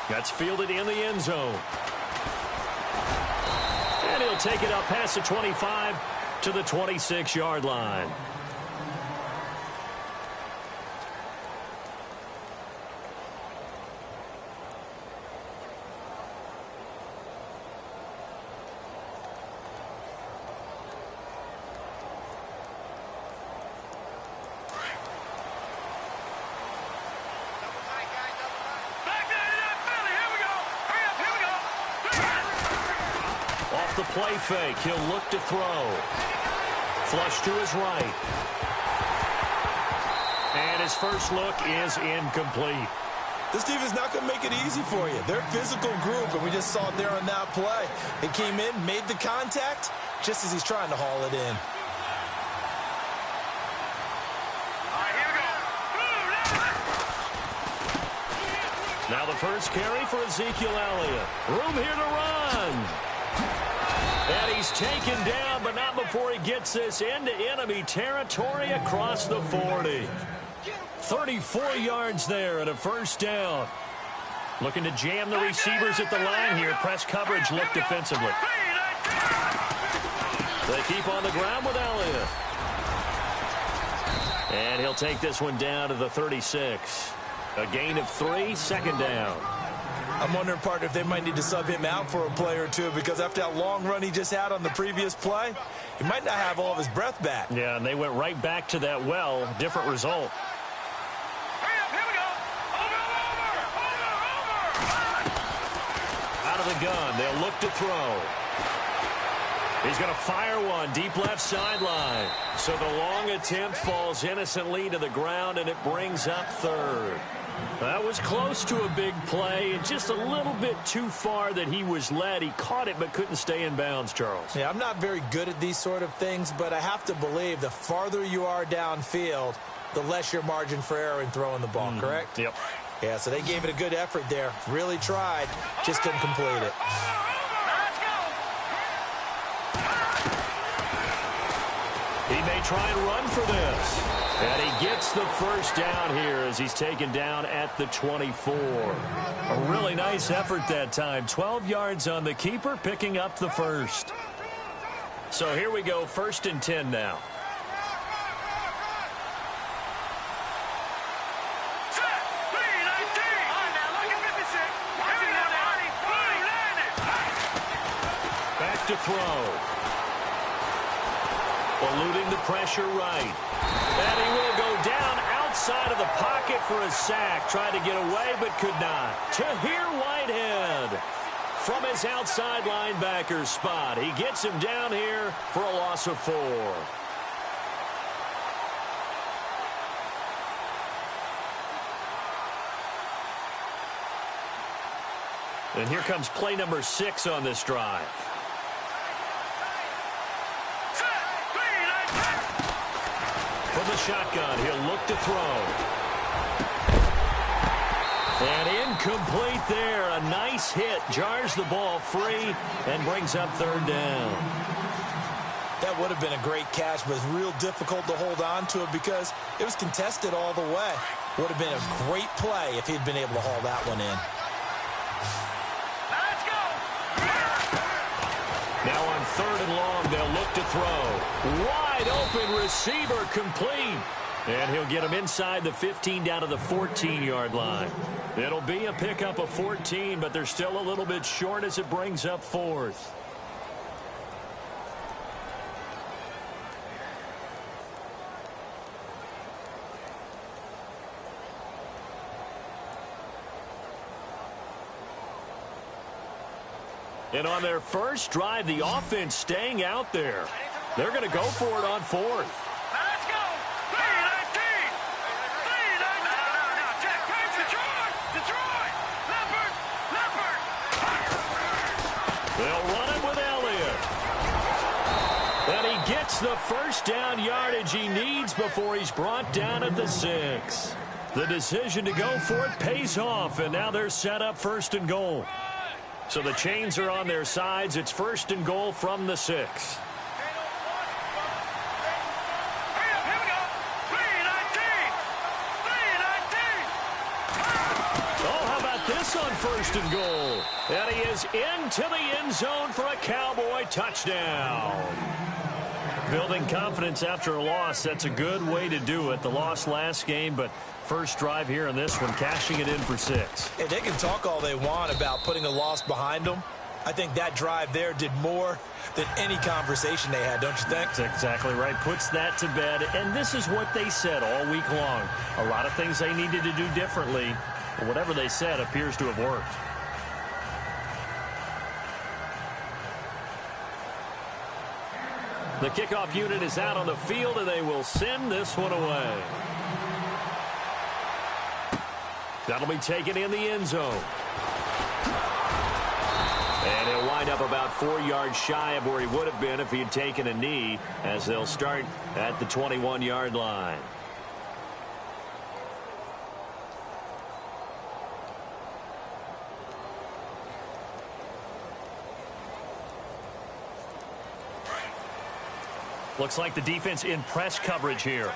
That's fielded in the end zone. And he'll take it up past the 25 to the 26-yard line. The play fake. He'll look to throw. Flush to his right. And his first look is incomplete. This defense is not going to make it easy for you. They're a physical group, and we just saw it there on that play. They came in, made the contact, just as he's trying to haul it in. Now the first carry for Ezekiel Elliott. Room here to run. And he's taken down, but not before he gets this into enemy territory across the 40. 34 yards there and a first down. Looking to jam the receivers at the line here. Press coverage look defensively. They keep on the ground with Elliott. And he'll take this one down to the 36. A gain of 3, second down. I'm wondering, partner, if they might need to sub him out for a play or two, because after that long run he just had on the previous play, he might not have all of his breath back. Yeah, and they went right back to that well. Different result. Out of the gun. They'll look to throw. He's going to fire one deep left sideline. So the long attempt falls innocently to the ground, and it brings up third. That was close to a big play, and just a little bit too far that he was led. He caught it but couldn't stay in bounds, Charles. Yeah, I'm not very good at these sort of things, but I have to believe the farther you are downfield, the less your margin for error in throwing the ball, correct? Yep. Yeah, so they gave it a good effort there. Really tried, just couldn't complete it. He may try and run for this. And he gets the first down here as he's taken down at the 24. A really nice effort that time. 12 yards on the keeper, picking up the first. So here we go, 1st and 10 now. Back to throw. Eluding the pressure right. And he will go down outside of the pocket for a sack. Tried to get away, but could not. Tahir Whitehead from his outside linebacker spot. He gets him down here for a loss of 4. And here comes play number 6 on this drive. From the shotgun, he'll look to throw. And incomplete there. A nice hit. Jars the ball free and brings up 3rd down. That would have been a great catch, but it's real difficult to hold on to it because it was contested all the way. Would have been a great play if he'd been able to haul that one in. Now on 3rd and long, they'll look to throw. Wide open receiver complete. And he'll get him inside the 15 down to the 14-yard line. It'll be a pickup of 14, but they're still a little bit short as it brings up 4th. And on their first drive, the offense staying out there. They're going to go for it on 4th. Let's go! 3-19! 3-19! Detroit! Detroit! Leopard! They'll run it with Elliott. And he gets the first down yardage he needs before he's brought down at the 6. The decision to go for it pays off, and now they're set up 1st and goal. So the chains are on their sides. It's 1st and goal from the 6. on 1st and goal. And he is into the end zone for a Cowboy touchdown. Building confidence after a loss, that's a good way to do it. The loss last game, but first drive here in this one, cashing it in for 6. Hey, they can talk all they want about putting a loss behind them. I think that drive there did more than any conversation they had, don't you think? That's exactly right. Puts that to bed. And this is what they said all week long. A lot of things they needed to do differently. But whatever they said appears to have worked. The kickoff unit is out on the field, and they will send this one away. That'll be taken in the end zone. And he'll wind up about 4 yards shy of where he would have been if he had taken a knee, as they'll start at the 21-yard line. Looks like the defense in press coverage here.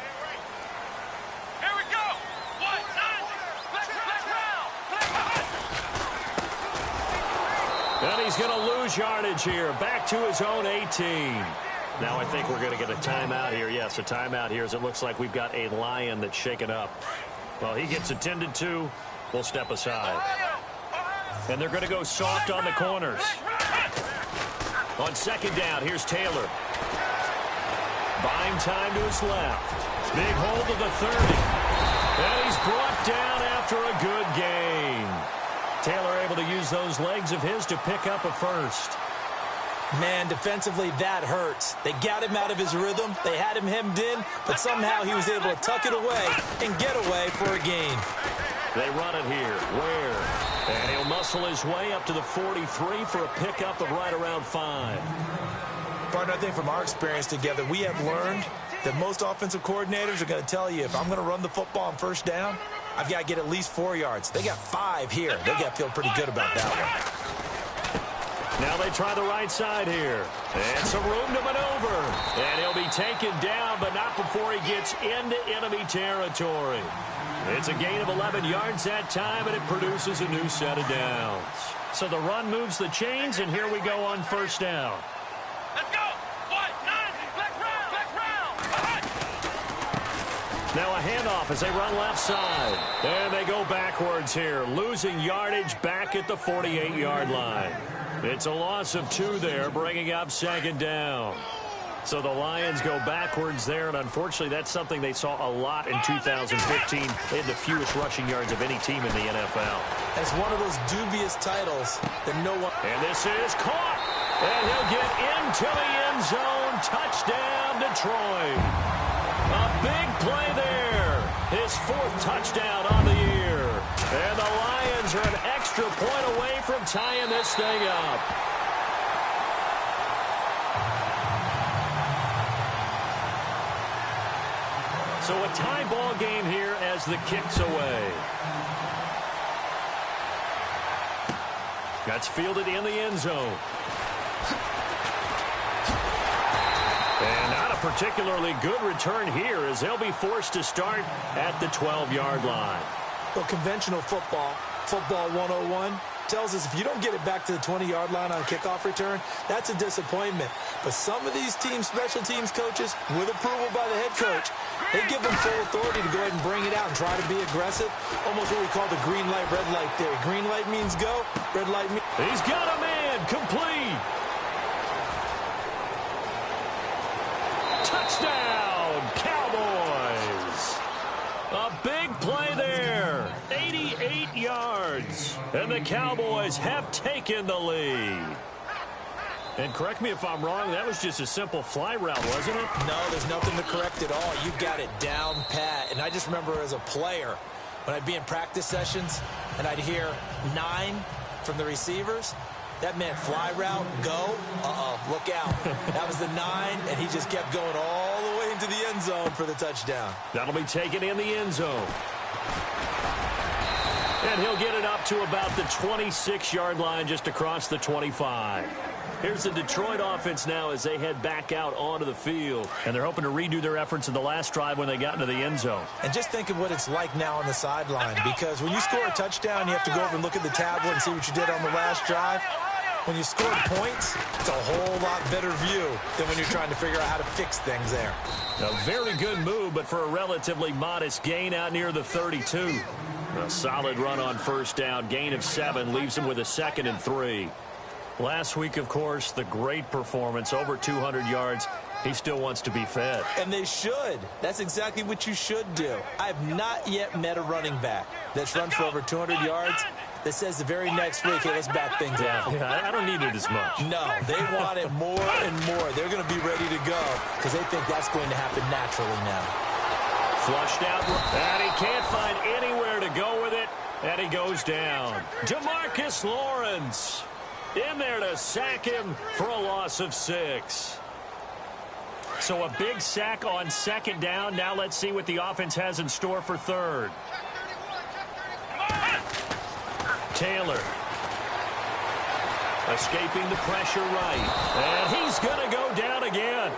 Here we go. What? Black round. And he's going to lose yardage here. Back to his own 18. Now I think we're going to get a timeout here. Yes, a timeout here, as it looks like we've got a Lion that's shaken up. Well, he gets attended to. We'll step aside. And they're going to go soft on the corners. On 2nd down, here's Taylor. Buying time to his left. Big hold of the 30. And he's brought down after a good gain. Taylor able to use those legs of his to pick up a first. Man, defensively, that hurts. They got him out of his rhythm. They had him hemmed in, but somehow he was able to tuck it away and get away for a gain. They run it here. Ware. And he'll muscle his way up to the 43 for a pickup of right around 5. Partner, I think from our experience together, we have learned that most offensive coordinators are going to tell you, if I'm going to run the football on 1st down, I've got to get at least 4 yards. They got 5 here. They got to feel pretty good about that one. Now they try the right side here. And some room to maneuver. And he'll be taken down, but not before he gets into enemy territory. It's a gain of 11 yards that time, and it produces a new set of downs. So the run moves the chains, and here we go on 1st down. Let's go. What? 9. Black round. Now a handoff as they run left side. And they go backwards here, losing yardage back at the 48-yard line. It's a loss of 2 there, bringing up 2nd down. So the Lions go backwards there, and unfortunately that's something they saw a lot in 2015. They had the fewest rushing yards of any team in the NFL. That's one of those dubious titles that no one... And this is caught. And he'll get into the end zone. Touchdown, Detroit. A big play there. His 4th touchdown on the year. And the Lions are an extra point away from tying this thing up. So a tie ball game here as the kick's away. That's fielded in the end zone. And not a particularly good return here, as they'll be forced to start at the 12-yard line. Well, conventional football 101, tells us if you don't get it back to the 20-yard line on a kickoff return, that's a disappointment. But some of these team special teams coaches, with approval by the head coach, they give them full authority to go ahead and bring it out and try to be aggressive. Almost what we call the green light, red light theory. Green light means go, red light means... He's got a man, complete. Touchdown, Cowboys. A big play there. 88 yards. And the Cowboys have taken the lead. And correct me if I'm wrong, that was just a simple fly route, wasn't it? No, there's nothing to correct at all. You've got it down pat. And I just remember as a player, when I'd be in practice sessions and I'd hear 9 from the receivers, that meant fly route, go, look out. That was the 9, and he just kept going all the way into the end zone for the touchdown. That'll be taken in the end zone. And he'll get it up to about the 26-yard line, just across the 25. Here's the Detroit offense now as they head back out onto the field. And they're hoping to redo their efforts in the last drive when they got into the end zone. And just think of what it's like now on the sideline, because when you score a touchdown, you have to go over and look at the tablet and see what you did on the last drive. When you score points, it's a whole lot better view than when you're trying to figure out how to fix things there. A very good move, but for a relatively modest gain out near the 32. A solid run on first down. Gain of 7 leaves him with a 2nd and 3. Last week, of course, the great performance, over 200 yards. He still wants to be fed. And they should. That's exactly what you should do. I have not yet met a running back that's run for over 200 yards that says the very next week, hey, let's back things out. Yeah, I don't need it as much. No, they want it more and more. They're going to be ready to go because they think that's going to happen naturally now. Flushed out, and he can't find anywhere to go with it, and he goes down. Demarcus Lawrence in there to sack him for a loss of 6. So a big sack on 2nd down. Now let's see what the offense has in store for 3rd. Taylor escaping the pressure right. And he's going to go down again.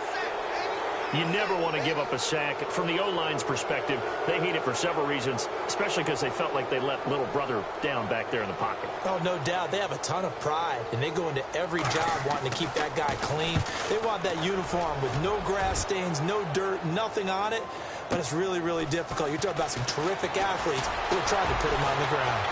You never want to give up a sack. From the O-line's perspective, they hate it for several reasons, especially because they felt like they let little brother down back there in the pocket. Oh, no doubt. They have a ton of pride, and they go into every job wanting to keep that guy clean. They want that uniform with no grass stains, no dirt, nothing on it, but it's really, really difficult. You're talking about some terrific athletes who are trying to put him on the ground.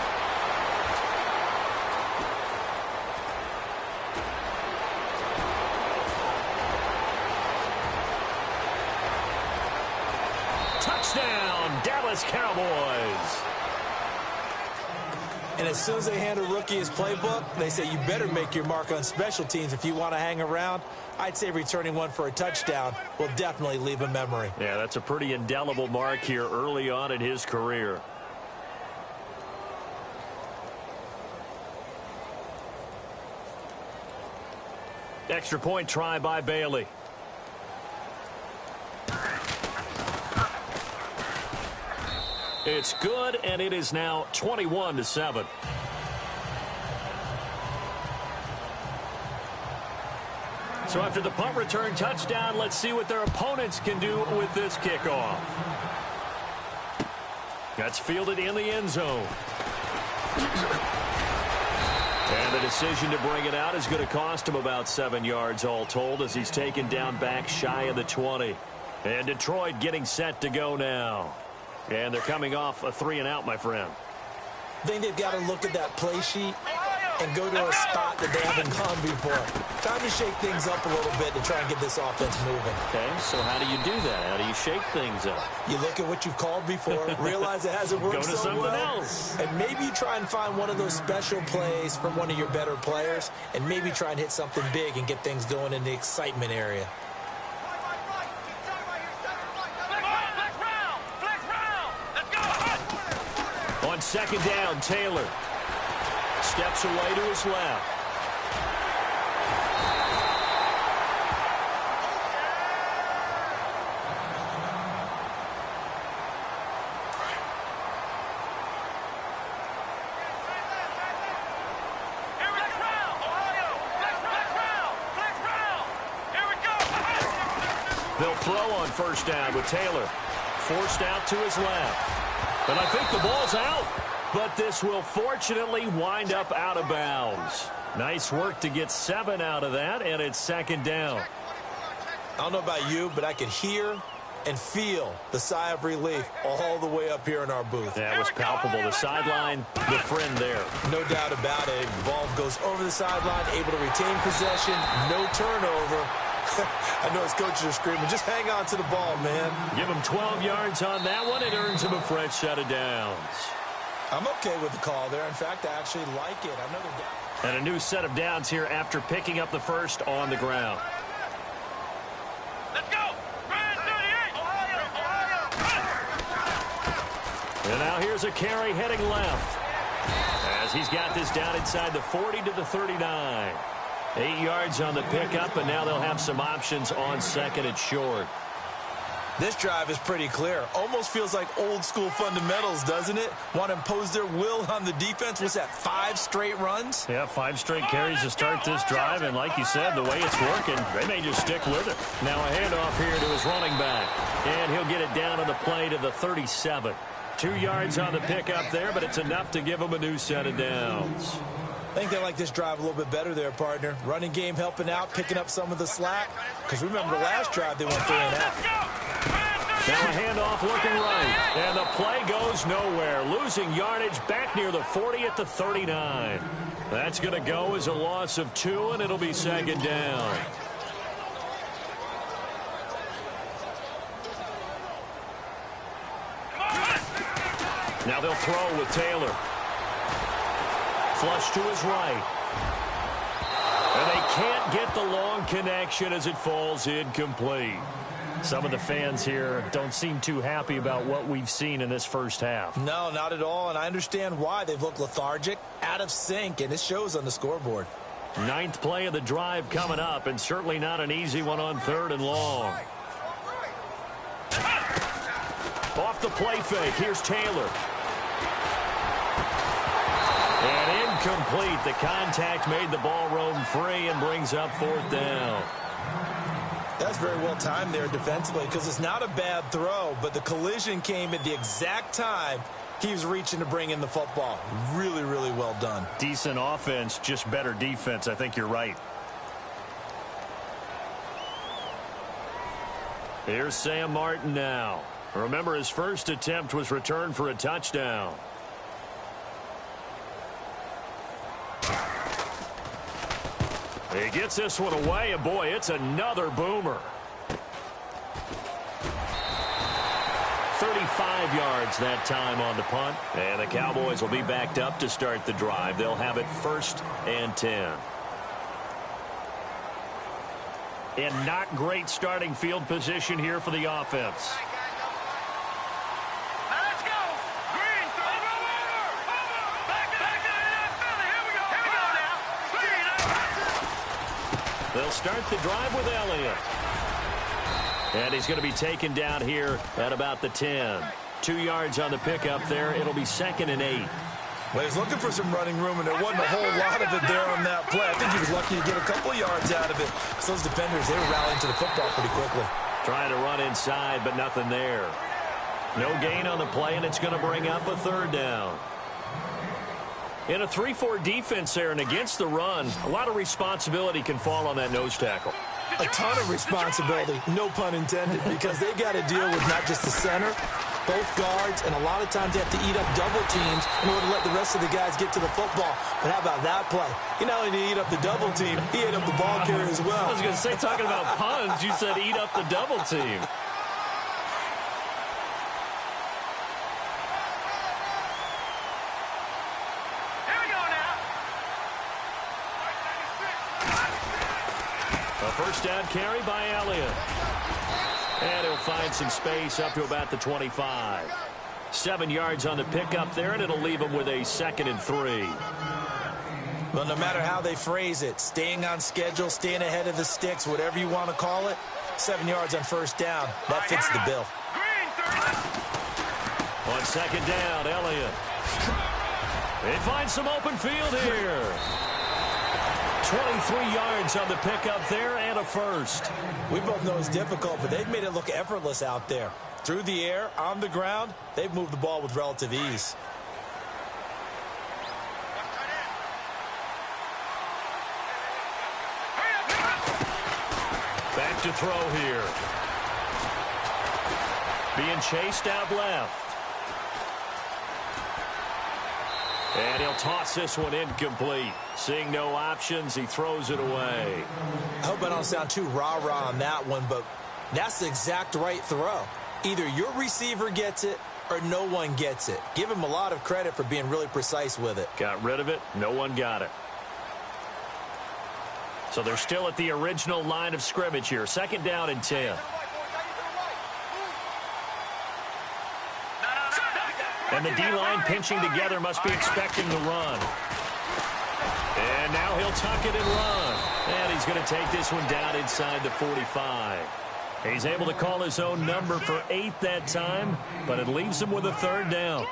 Touchdown, Dallas Cowboys. And as soon as they hand a rookie his playbook, they say you better make your mark on special teams if you want to hang around. I'd say returning one for a touchdown will definitely leave a memory. Yeah, that's a pretty indelible mark here early on in his career. Extra point try by Bailey. It's good, and it is now 21-7. So after the punt return touchdown, let's see what their opponents can do with this kickoff. That's fielded in the end zone. And the decision to bring it out is going to cost him about 7 yards all told as he's taken down back shy of the 20. And Detroit getting set to go now. And they're coming off a 3-and-out, my friend. I think they've got to look at that play sheet and go to a spot that they haven't gone before. Time to shake things up a little bit to try and get this offense moving. Okay, so how do you do that? How do you shake things up? You look at what you've called before, realize it hasn't worked Go to so something well, else. and maybe you try and find one of those special plays from one of your better players, and maybe try and hit something big and get things going in the excitement area. On 2nd down, Taylor steps away to his left. They'll throw on 1st down with Taylor forced out to his left. And I think the ball's out, but this will fortunately wind up out of bounds. Nice work to get 7 out of that, and it's 2nd down. I don't know about you, but I could hear and feel the sigh of relief all the way up here in our booth. That was palpable. The sideline, the friend there. No doubt about it. Ball goes over the sideline, able to retain possession, no turnover. I know his coaches are screaming, just hang on to the ball, man. Give him 12 yards on that one. It earns him a fresh set of downs. I'm okay with the call there. In fact, I actually like it. I know they're down. And a new set of downs here after picking up the first on the ground. Let's go! Grand 38! Ohio! And now here's a carry heading left. As he's got this down inside the 40 to the 39. 8 yards on the pickup, and now they'll have some options on 2nd and short. This drive is pretty clear. Almost feels like old school fundamentals, doesn't it? Want to impose their will on the defense. Was that 5 straight runs? Yeah, 5 straight carries to start this drive, and like you said, the way it's working, they may just stick with it. Now a handoff here to his running back, and he'll get it down on the play to the 37. 2 yards on the pickup there, but it's enough to give him a new set of downs. I think they like this drive a little bit better there, partner. Running game helping out, picking up some of the slack. Because remember the last drive, they went 3 and out. Now a handoff looking right, and the play goes nowhere. Losing yardage back near the 40 at the 39. That's going to go as a loss of 2, and it'll be second down. Now they'll throw with Taylor. Flush to his right. And they can't get the long connection as it falls incomplete. Some of the fans here don't seem too happy about what we've seen in this first half. No, not at all, and I understand why. They've looked lethargic, out of sync, and it shows on the scoreboard. 9th play of the drive coming up, and certainly not an easy one on 3rd and long. Off the play fake, here's Taylor. And incomplete. The contact made the ball roam free and brings up 4th down. That's very well timed there defensively because it's not a bad throw, but the collision came at the exact time he was reaching to bring in the football. Really, really well done. Decent offense, just better defense. I think you're right. Here's Sam Martin now. Remember, his first attempt was returned for a touchdown. He gets this one away, and boy, it's another boomer. 35 yards that time on the punt, and the Cowboys will be backed up to start the drive. They'll have it 1st and 10. And not great starting field position here for the offense. They'll start the drive with Elliott. And he's going to be taken down here at about the 10. 2 yards on the pickup there. It'll be 2nd and 8. Well, he's looking for some running room, and there wasn't a whole lot of it there on that play. I think he was lucky to get a couple of yards out of it. So those defenders, they were rallying to the football pretty quickly. Trying to run inside, but nothing there. No gain on the play, and it's going to bring up a 3rd down. In a 3-4 defense there and against the run, a lot of responsibility can fall on that nose tackle. A ton of responsibility, no pun intended, because they got to deal with not just the center, both guards, and a lot of times they have to eat up double teams in order to let the rest of the guys get to the football. But how about that play? He not only did he eat up the double team, he ate up the ball carrier as well. I was going to say, talking about puns, you said eat up the double team. First down carry by Elliott. And he'll find some space up to about the 25. 7 yards on the pickup there, and it'll leave him with a 2nd and 3. Well, no matter how they phrase it, staying on schedule, staying ahead of the sticks, whatever you want to call it, 7 yards on 1st down, that fits the bill. On 2nd down, Elliott. They find some open field here. 23 yards on the pickup there and a 1st. We both know it's difficult, but they've made it look effortless out there. Through the air, on the ground, they've moved the ball with relative ease. Back to throw here. Being chased out left. And he'll toss this one incomplete. Seeing no options, he throws it away. I hope I don't sound too rah-rah on that one, but that's the exact right throw. Either your receiver gets it or no one gets it. Give him a lot of credit for being really precise with it. Got rid of it. No one got it. So they're still at the original line of scrimmage here. 2nd down and 10. And the D-line pinching together must be expecting the run. And now he'll tuck it and run. And he's going to take this one down inside the 45. He's able to call his own number for 8 that time, but it leaves him with a 3rd down.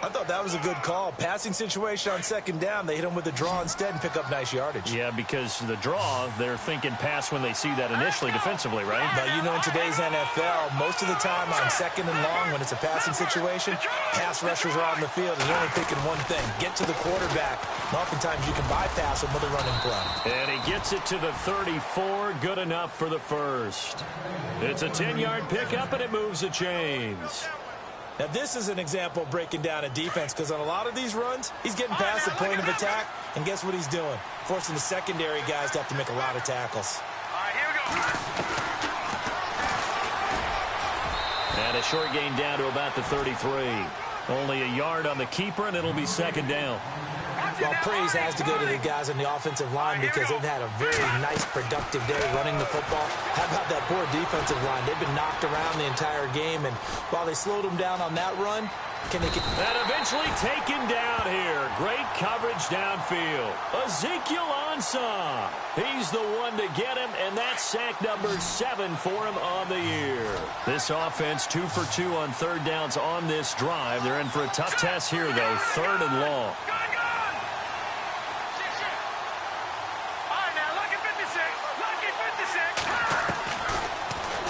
I thought that was a good call. Passing situation on 2nd down. They hit him with a draw instead and pick up nice yardage. Yeah, because the draw, they're thinking pass when they see that initially defensively, right? But you know, in today's NFL, most of the time on 2nd and long, when it's a passing situation, pass rushers are on the field and they're only thinking one thing: get to the quarterback. And oftentimes you can bypass him with a running play. And he gets it to the 34. Good enough for the 1st. It's a 10-yard pickup, and it moves the chains. Now, this is an example of breaking down a defense, because on a lot of these runs, he's getting past the point of attack, and guess what he's doing? Forcing the secondary guys to have to make a lot of tackles. All right, here we go. And a short gain down to about the 33. Only a yard on the keeper, and it'll be 2nd down. Well, praise has to go to the guys on the offensive line, because they've had a very nice, productive day running the football. How about that poor defensive line? They've been knocked around the entire game, and while they slowed them down on that run, can they get... And eventually taken down here. Great coverage downfield. Ezekiel Ansah. He's the one to get him, and that's sack number 7 for him on the year. This offense 2 for 2 on 3rd downs on this drive. They're in for a tough test here, though. 3rd and long.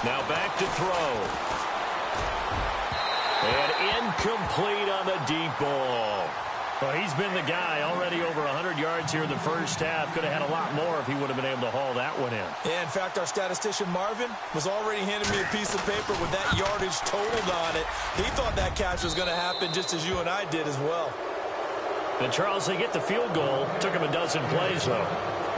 Now back to throw. And incomplete on the deep ball. Well, he's been the guy already over 100 yards here in the first half. Could have had a lot more if he would have been able to haul that one in. Yeah, in fact, our statistician Marvin was already handing me a piece of paper with that yardage totaled on it. He thought that catch was going to happen just as you and I did as well. And Charles, they get the field goal. Took him a dozen plays, though.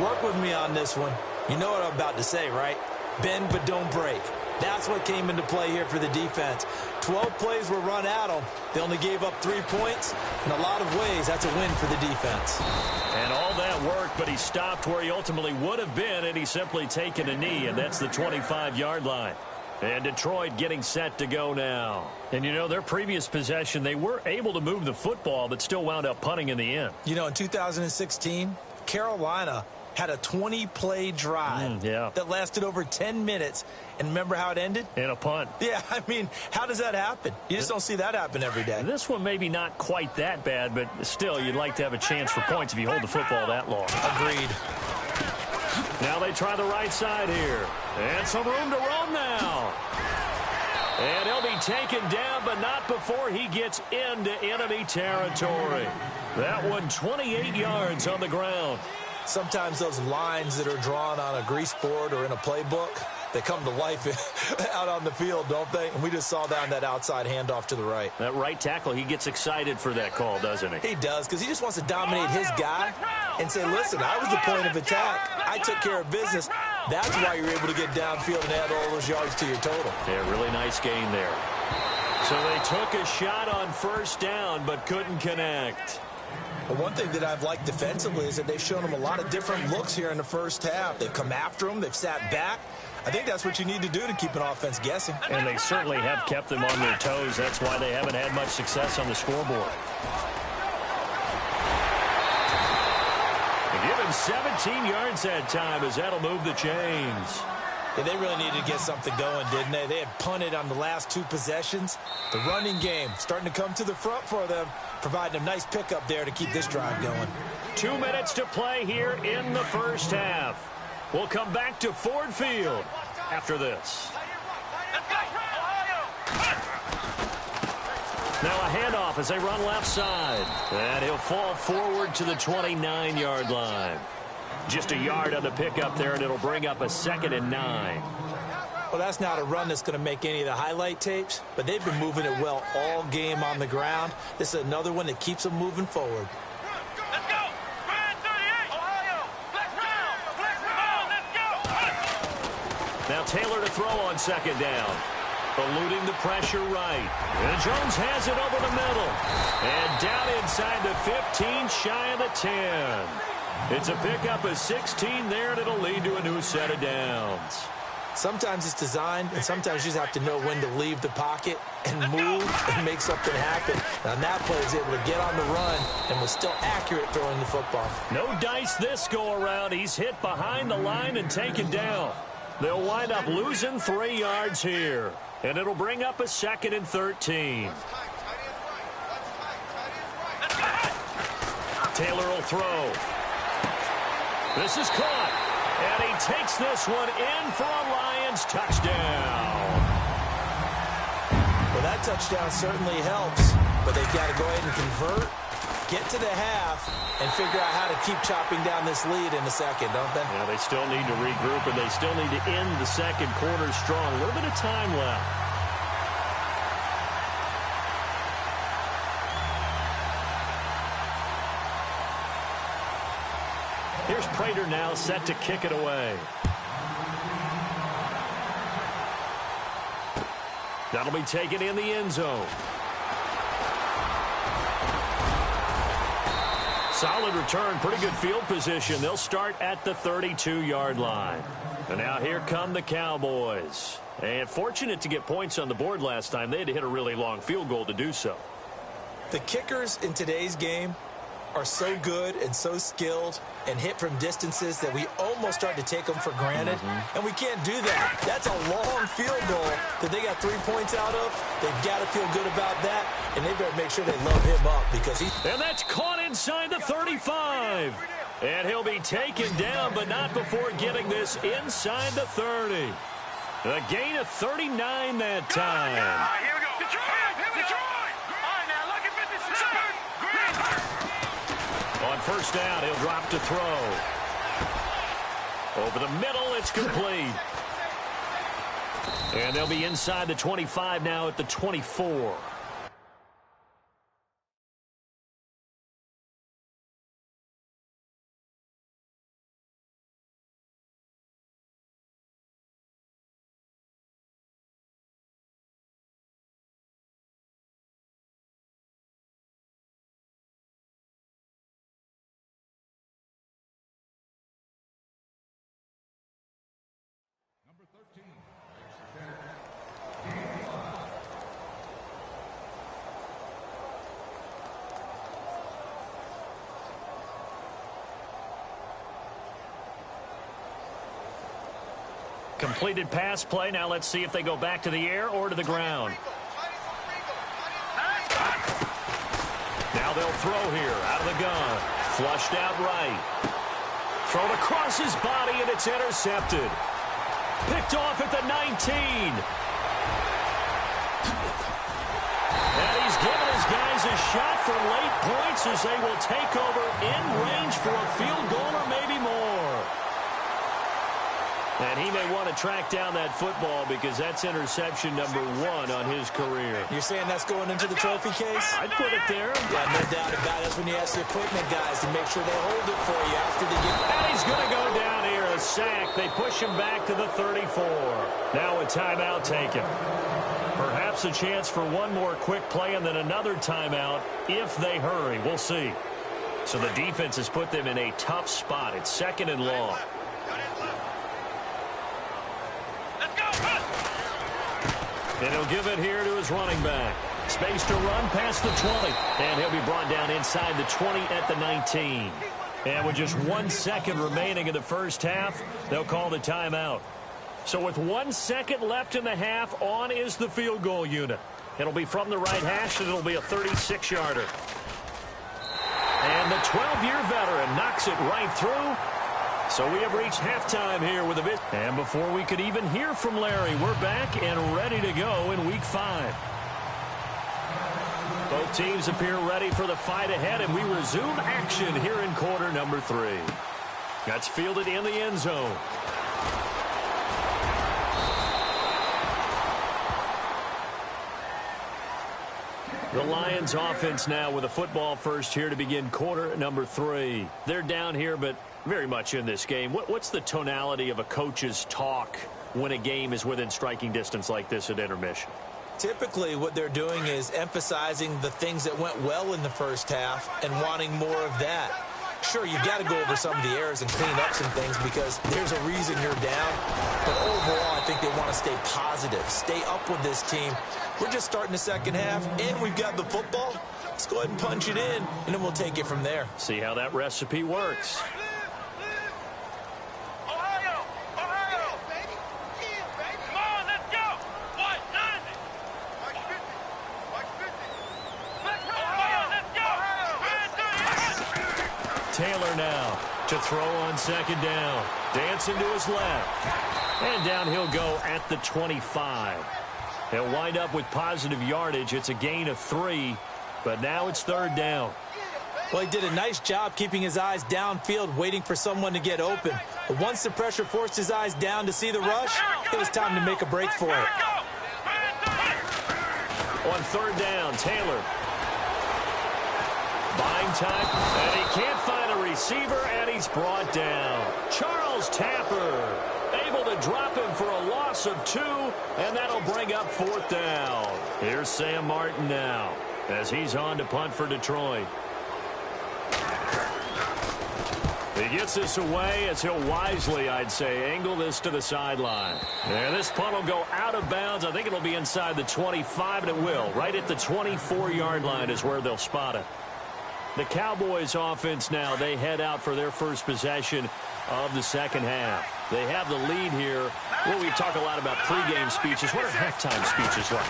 Work with me on this one. You know what I'm about to say, right? Bend but don't break. That's what came into play here for the defense. 12 plays were run at them. They only gave up 3 points. In a lot of ways, that's a win for the defense. And all that work, but he stopped where he ultimately would have been, and he's simply taken a knee, and that's the 25-yard line. And Detroit getting set to go now. And, you know, their previous possession, they were able to move the football, but still wound up punting in the end. You know, in 2016, Carolina had a 20-play drive that lasted over 10 minutes. And remember how it ended? In a punt. Yeah, I mean, how does that happen? You just don't see that happen every day. This one maybe not quite that bad, but still, you'd like to have a chance for points if you hold the football that long. Agreed. Now they try the right side here. And some room to roam now. And he'll be taken down, but not before he gets into enemy territory. That one 28 yards on the ground. Sometimes those lines that are drawn on a grease board or in a playbook, they come to life out on the field, don't they? And we just saw that on that outside handoff to the right. That right tackle, he gets excited for that call, doesn't he? He does, because he just wants to dominate his guy and say, listen, I was the point of attack. I took care of business. That's why you're able to get downfield and add all those yards to your total. Yeah, really nice gain there. So they took a shot on 1st down, but couldn't connect. But one thing that I've liked defensively is that they've shown him a lot of different looks here in the first half. They've come after him. They've sat back. I think that's what you need to do to keep an offense guessing. And they certainly have kept them on their toes. That's why they haven't had much success on the scoreboard. They give him 17 yards that time, as that'll move the chains. Yeah, they really needed to get something going, didn't they? They had punted on the last 2 possessions. The running game starting to come to the front for them, providing a nice pickup there to keep this drive going. 2 minutes to play here in the first half. We'll come back to Ford Field after this. Now a handoff as they run left side. And he'll fall forward to the 29-yard line. Just a yard on the pickup there, and it'll bring up a 2nd and 9. Well, that's not a run that's going to make any of the highlight tapes, but they've been moving it well all game on the ground. This is another one that keeps them moving forward. Let's go! Brand 38! Ohio! Flex round! Let's go! Now Taylor to throw on 2nd down. Eluding the pressure right. And Jones has it over the middle. And down inside the 15, shy of the 10. It's a pickup of 16 there, and it'll lead to a new set of downs. Sometimes it's designed, and sometimes you just have to know when to leave the pocket and move and make something happen. And on that play, he was able to get on the run and was still accurate throwing the football. No dice this go-around. He's hit behind the line and taken down. They'll wind up losing 3 yards here. And it'll bring up a 2nd and 13. Taylor will throw. This is caught. And he takes this one in for a Lions touchdown. Well, that touchdown certainly helps, but they've got to go ahead and convert, get to the half, and figure out how to keep chopping down this lead in the second, don't they? Yeah, they still need to regroup, and they still need to end the second quarter strong. A little bit of time left. Here's Prater now set to kick it away. That'll be taken in the end zone. Solid return, pretty good field position. They'll start at the 32-yard line. And now here come the Cowboys. And fortunate to get points on the board last time. They had to hit a really long field goal to do so. The kickers in today's game are so good and so skilled and hit from distances that we almost start to take them for granted. And we can't do that. That's a long field goal that they got 3 points out of. They've got to feel good about that, and they better make sure they load him up because he... And that's caught inside the 35. And he'll be taken down, but not before getting this inside the 30. A gain of 39 that time. Here we go. Detroit! All right, now, look at 57. On first down, he'll drop to throw. Over the middle, it's complete. And they'll be inside the 25 now at the 24. Completed pass play. Now let's see if they go back to the air or to the ground. Now they'll throw here out of the gun. Flushed out right. Thrown across his body, and it's intercepted. Picked off at the 19. And he's given his guys a shot for late points as they will take over in range for a field goal or maybe more. And he may want to track down that football because that's interception number 1 on his career. You're saying that's going into the trophy case? I'd put it there. Yeah, no doubt about it. That's when you ask the equipment guys to make sure they hold it for you after they get... And he's going to go down here, a sack. They push him back to the 34. Now a timeout taken. Perhaps a chance for one more quick play and then another timeout if they hurry. We'll see. So the defense has put them in a tough spot. It's 2nd and long. And he'll give it here to his running back. Space to run past the 20. And he'll be brought down inside the 20 at the 19. And with just 1 second remaining in the first half, they'll call the timeout. So with 1 second left in the half, on is the field goal unit. It'll be from the right hash, and it'll be a 36-yarder. And the 12-year veteran knocks it right through. So we have reached halftime here with a bit. And before we could even hear from Larry, we're back and ready to go in Week 5. Both teams appear ready for the fight ahead, and we resume action here in quarter number 3. That's fielded in the end zone. The Lions offense now with a football first here to begin quarter number 3. They're down here, but very much in this game. What's the tonality of a coach's talk when a game is within striking distance like this at intermission? Typically, what they're doing is emphasizing the things that went well in the first half and wanting more of that. Sure, you've got to go over some of the errors and clean up some things because there's a reason you're down. But overall, I think they want to stay positive, stay up with this team. We're just starting the second half, and we've got the football. Let's go ahead and punch it in, and then we'll take it from there. See how that recipe works. here now to throw on second down. Dancing to his left. And down he'll go at the 25. He'll wind up with positive yardage. It's a gain of 3, but now it's third down. Well, he did a nice job keeping his eyes downfield, waiting for someone to get open. But once the pressure forced his eyes down to see the rush, it was time to make a break for it. On third down, Taylor. Buying time, and he can't find a receiver, and he's brought down. Charles Tapper able to drop him for a loss of 2, and that'll bring up fourth down. Here's Sam Martin now as he's on to punt for Detroit. He gets this away as he'll wisely, I'd say, angle this to the sideline. And this punt will go out of bounds. I think it'll be inside the 25, and it will. Right at the 24-yard line is where they'll spot it. The Cowboys offense now, they head out for their first possession of the second half. They have the lead here. Well, we talk a lot about pregame speeches. What are halftime speeches like?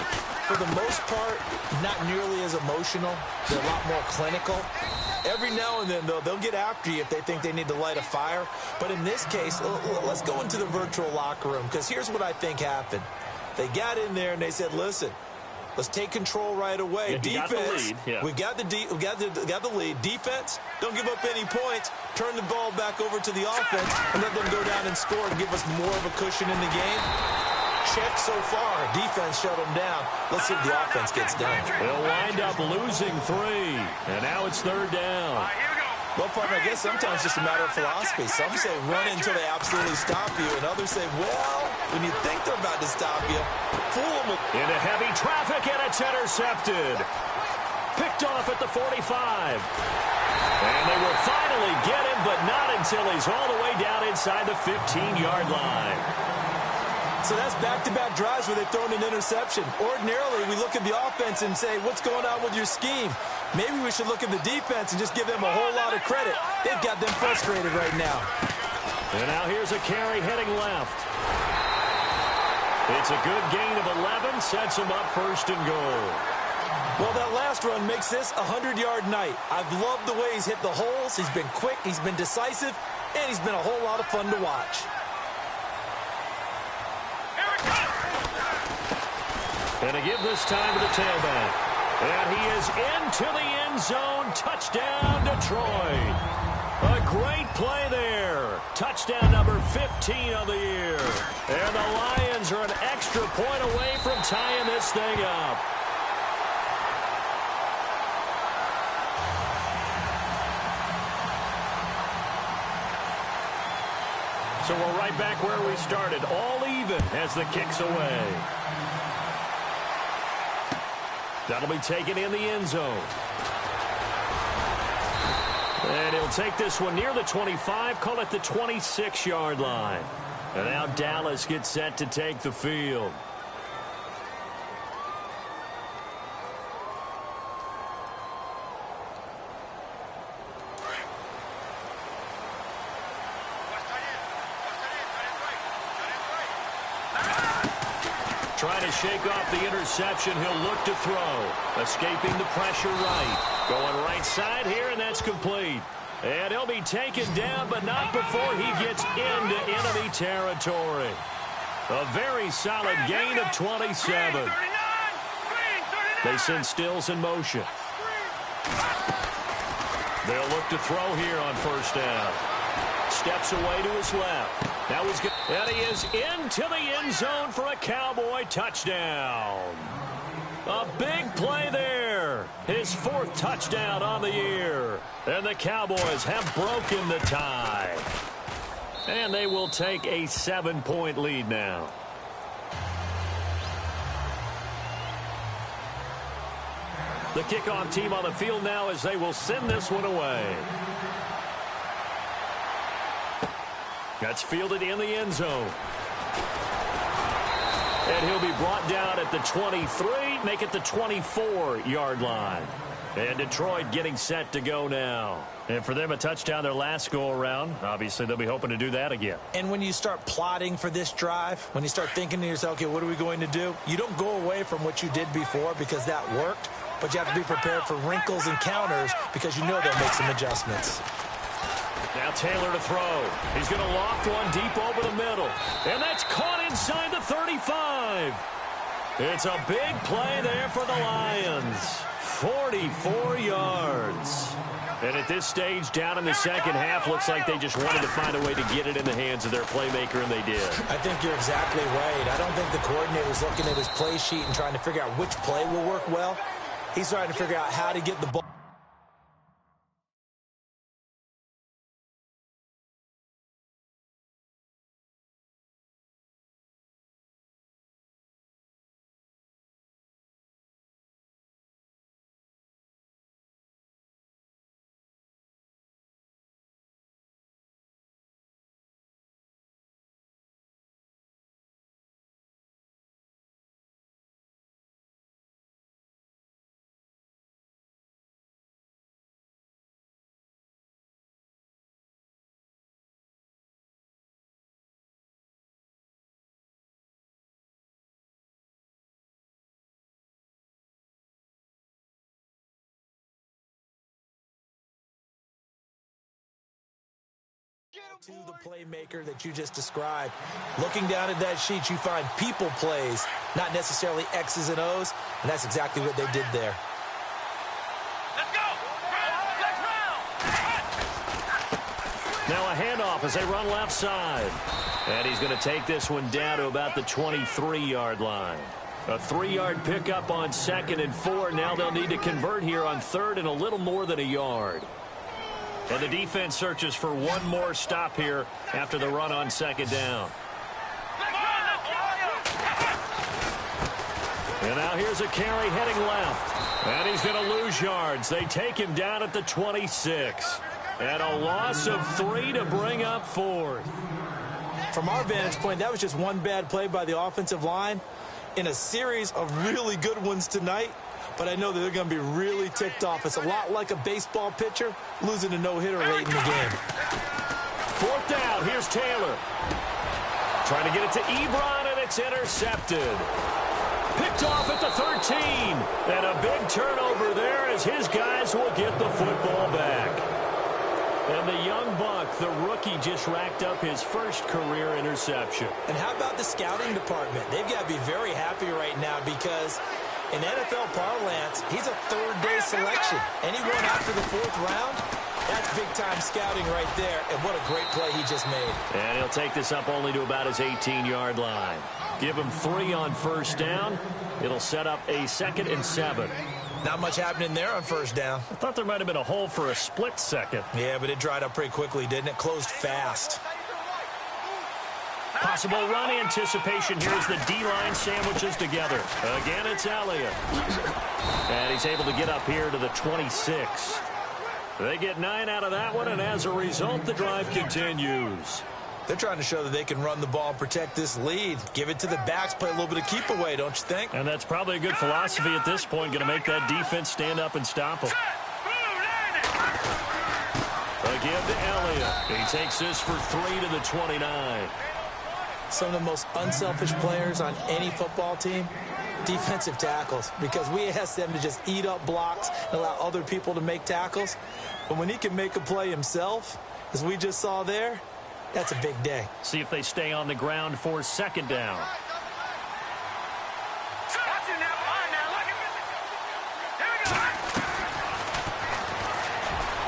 For the most part, not nearly as emotional. They're a lot more clinical. Every now and then, though, they'll get after you if they think they need to light a fire. But in this case, let's go into the virtual locker room, because here's what I think happened. They got in there and they said, listen, let's take control right away. Yeah, defense, we got the lead. Defense, don't give up any points. Turn the ball back over to the offense and let them go down and score and give us more of a cushion in the game. Check so far. Defense shut them down. Let's see if the offense gets done. They'll wind up losing 3, and now it's third down. Well, partner, I guess sometimes it's just a matter of philosophy. Some say run until they absolutely stop you, and others say, well, when you think they're about to stop you, fool them. Into heavy traffic, and it's intercepted. Picked off at the 45. And they will finally get him, but not until he's all the way down inside the 15-yard line. So that's back-to-back drives where they've thrown an interception. Ordinarily, we look at the offense and say, what's going on with your scheme? Maybe we should look at the defense and just give them a whole lot of credit. They've got them frustrated right now. And now here's a carry heading left. It's a good gain of 11, sets him up first and goal. Well, that last run makes this a 100-yard night. I've loved the way he's hit the holes. He's been quick, he's been decisive, and he's been a whole lot of fun to watch. And to give this time to the tailback. And he is into the end zone. Touchdown, Detroit. A great play there. Touchdown number 15 of the year. And the Lions are an extra point away from tying this thing up. So we're right back where we started. All even as the kick's away. That'll be taken in the end zone. And he'll take this one near the 25, call it the 26-yard line. And now Dallas gets set to take the field. Trying to shake off the interception. He'll look to throw. Escaping the pressure right. Going right side here, and that's complete. And he'll be taken down, but not before he gets into enemy territory. A very solid gain of 27. They send Stills in motion. They'll look to throw here on first down. Steps away to his left. Now he's good. And he is into the end zone for a Cowboy touchdown. A big play there. His 4th touchdown on the year. And the Cowboys have broken the tie. And they will take a 7-point lead now. The kickoff team on the field now as they will send this one away. That's fielded in the end zone. And he'll be brought down at the 23, make it the 24-yard line. And Detroit getting set to go now. And for them, a touchdown their last go-around. Obviously, they'll be hoping to do that again. And when you start plotting for this drive, when you start thinking to yourself, okay, what are we going to do? You don't go away from what you did before because that worked, but you have to be prepared for wrinkles and counters because you know they'll make some adjustments. Now Taylor to throw. He's going to loft one deep over the middle. And that's caught inside the 35. It's a big play there for the Lions. 44 yards. And at this stage, down in the second half, looks like they just wanted to find a way to get it in the hands of their playmaker, and they did. I think you're exactly right. I don't think the coordinator's looking at his play sheet and trying to figure out which play will work well. He's trying to figure out how to get the ball. To the playmaker that you just described. Looking down at that sheet, you find people plays, not necessarily X's and O's, and that's exactly what they did there. Let's go! Let's Now a handoff as they run left side. And he's going to take this one down to about the 23-yard line. A 3-yard pickup on 2nd and 4. Now they'll need to convert here on 3rd and a little more than a yard. And the defense searches for one more stop here after the run on 2nd down. And now here's a carry heading left. And he's going to lose yards. They take him down at the 26. And a loss of 3 to bring up 4th. From our vantage point, that was just one bad play by the offensive line in a series of really good ones tonight. But I know that they're going to be really ticked off. It's a lot like a baseball pitcher losing a no-hitter late in the game. 4th down. Here's Taylor. Trying to get it to Ebron, and it's intercepted. Picked off at the 13. And a big turnover there as his guys will get the football back. And the young buck, the rookie, just racked up his first career interception. And how about the scouting department? They've got to be very happy right now because in NFL parlance, he's a third-day selection. Anyone after the 4th round, that's big-time scouting right there. And what a great play he just made. And he'll take this up only to about his 18-yard line. Give him 3 on 1st down. It'll set up a 2nd and 7. Not much happening there on 1st down. I thought there might have been a hole for a split second. Yeah, but it dried up pretty quickly, didn't it? Closed fast. Possible run anticipation here as the D-line sandwiches together. Again, it's Elliott. And he's able to get up here to the 26. They get 9 out of that one, and as a result, the drive continues. They're trying to show that they can run the ball and protect this lead. Give it to the backs, play a little bit of keep away, don't you think? And that's probably a good philosophy at this point, going to make that defense stand up and stop them. Again to Elliott. He takes this for 3 to the 29. Some of the most unselfish players on any football team, defensive tackles, because we ask them to just eat up blocks and allow other people to make tackles. But when he can make a play himself, as we just saw there, that's a big day. See if they stay on the ground for 2nd down.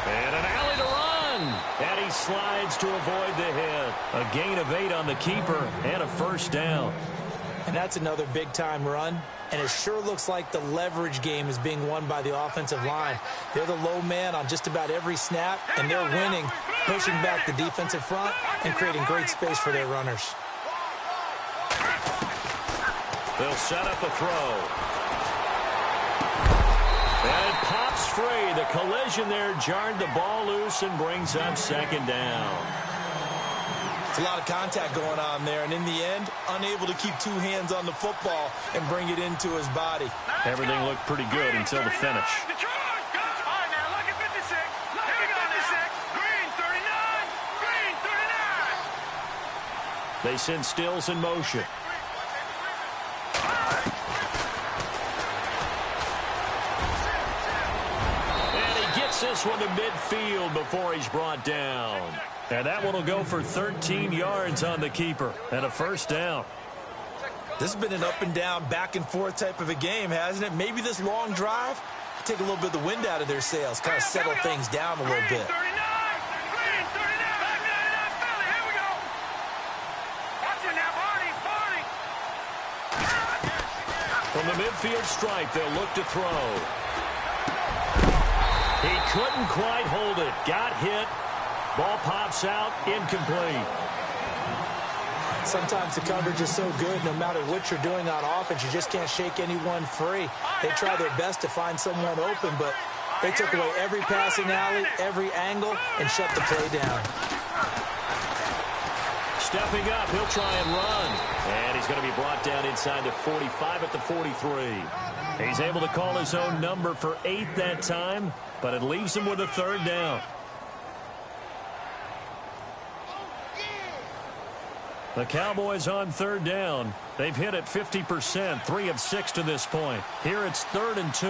And an alley to run. And he slides to avoid the hit. A gain of 8 on the keeper and a 1st down. And that's another big-time run. And it sure looks like the leverage game is being won by the offensive line. They're the low man on just about every snap, and they're winning, pushing back the defensive front and creating great space for their runners. They'll set up a throw. And it pops free. The collision there jarred the ball loose and brings up 2nd down. It's a lot of contact going on there, and in the end, unable to keep 2 hands on the football and bring it into his body. Everything looked pretty good until the finish. They send Stills in motion. And he gets Takes this one to midfield before he's brought down. And that one will go for 13 yards on the keeper and a first down. This has been an up and down, back and forth type of a game, hasn't it? Maybe this long drive take a little bit of the wind out of their sails, kind of settle things down a little bit. From the midfield stripe, they'll look to throw. He couldn't quite hold it. Got hit. Ball pops out, incomplete. Sometimes the coverage is so good, no matter what you're doing on offense, you just can't shake anyone free. They try their best to find someone open, but they took away every passing alley, every angle, and shut the play down. Stepping up, he'll try and run. And he's going to be brought down inside the 45 at the 43. He's able to call his own number for 8 that time, but it leaves him with a third down. The Cowboys on third down. They've hit it 50%, 3 of 6 to this point. Here it's 3rd and 2.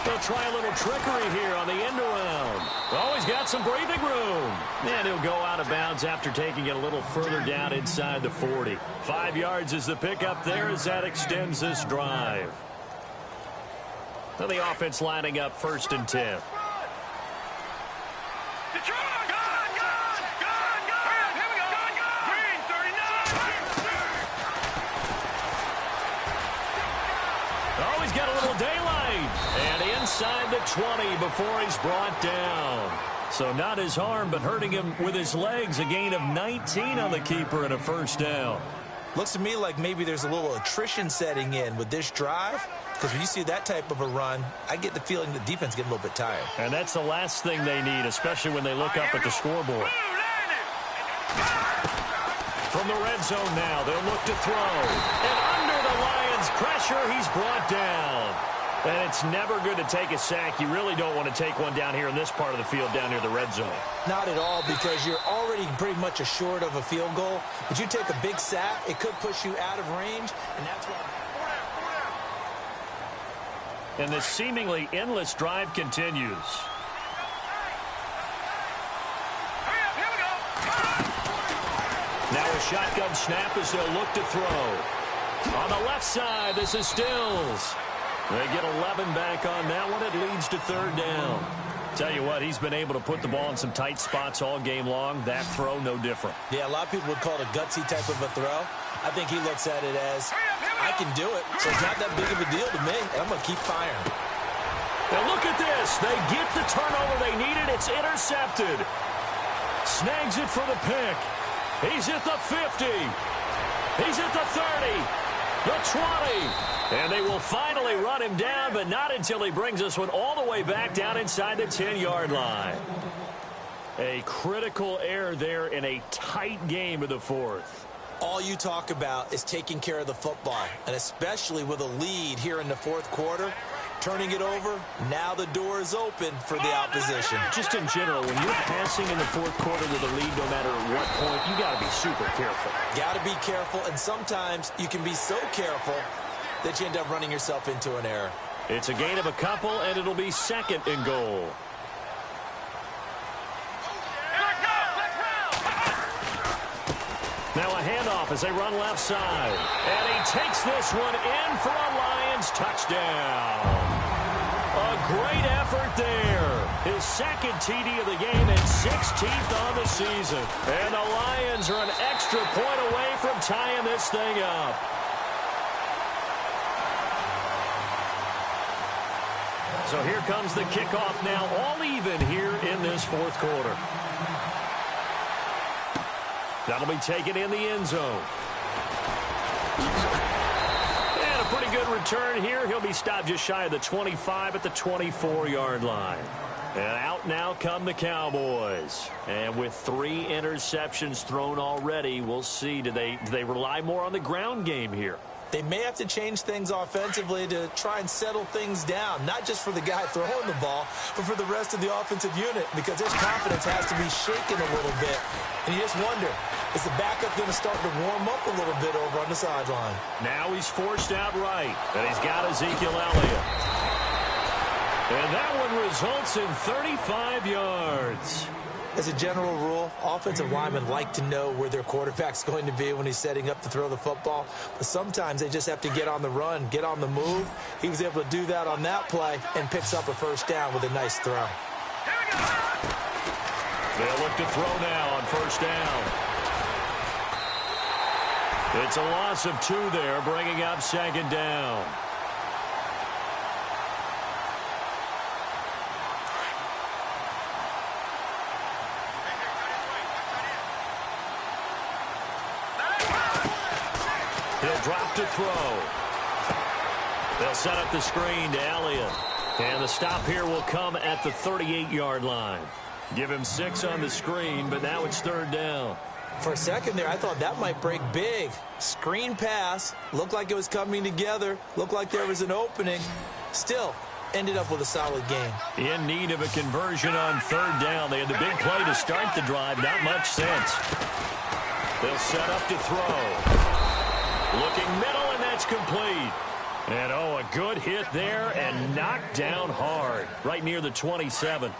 They'll try a little trickery here on the end around. Oh, he's got some breathing room. And he'll go out of bounds after taking it a little further down inside the 40. 5 yards is the pickup there as that extends this drive. So the offense lining up 1st and 10. Oh, he's got a little daylight. And inside the 20 before he's brought down. So not his arm, but hurting him with his legs. A gain of 19 on the keeper and a first down. Looks to me like maybe there's a little attrition setting in with this drive. Because when you see that type of a run, I get the feeling the defense getting a little bit tired. And that's the last thing they need, especially when they look up at the scoreboard. From the red zone now, they'll look to throw. And under the Lions' pressure, he's brought down. And it's never good to take a sack. You really don't want to take one down here in this part of the field, down near the red zone. Not at all, because you're already pretty much assured of a field goal. But you take a big sack, it could push you out of range, and that's why. And this seemingly endless drive continues. Now a shotgun snap as they'll look to throw. On the left side, this is Stills. They get 11 back on that one. It leads to 3rd down. Tell you what, he's been able to put the ball in some tight spots all game long. That throw, no different. Yeah, a lot of people would call it a gutsy type of a throw. I think he looks at it as, I can do it, so it's not that big of a deal to me, and I'm going to keep firing. Now look at this. They get the turnover they needed. It's intercepted. Snags it for the pick. He's at the 50. He's at the 30. The 20. And they will finally run him down, but not until he brings this one all the way back down inside the 10-yard line. A critical error there in a tight game of the 4th. All you talk about is taking care of the football, and especially with a lead here in the 4th quarter, turning it over, now the door is open for the opposition. Just in general, when you're passing in the 4th quarter with a lead, no matter at what point, you got to be super careful. Got to be careful, and sometimes you can be so careful that you end up running yourself into an error. It's a gain of a couple, and it'll be 2nd and goal. Now a handoff as they run left side. And he takes this one in for a Lions touchdown. A great effort there. His 2nd TD of the game and 16th on the season. And the Lions are an extra point away from tying this thing up. So here comes the kickoff now, all even here in this 4th quarter. That'll be taken in the end zone. And a pretty good return here. He'll be stopped just shy of the 25 at the 24-yard line. And out now come the Cowboys. And with 3 interceptions thrown already, we'll see. Do they rely more on the ground game here? They may have to change things offensively to try and settle things down, not just for the guy throwing the ball, but for the rest of the offensive unit, because his confidence has to be shaken a little bit. And you just wonder, is the backup going to start to warm up a little bit over on the sideline? Now he's forced out right, and he's got Ezekiel Elliott. And that one results in 35 yards. As a general rule, offensive linemen like to know where their quarterback's going to be when he's setting up to throw the football. But sometimes they just have to get on the run, get on the move. He was able to do that on that play and picks up a first down with a nice throw. They'll look to throw now on first down. It's a loss of 2 there, bringing up second down. He'll drop to throw. They'll set up the screen to Elliott. And the stop here will come at the 38-yard line. Give him 6 on the screen, but now it's third down. For a second there, I thought that might break big. Screen pass. Looked like it was coming together. Looked like there was an opening. Still, ended up with a solid game. In need of a conversion on third down. They had the big play to start the drive. Not much sense. They'll set up to throw. Looking middle, and that's complete. And, oh, a good hit there and knocked down hard right near the 27.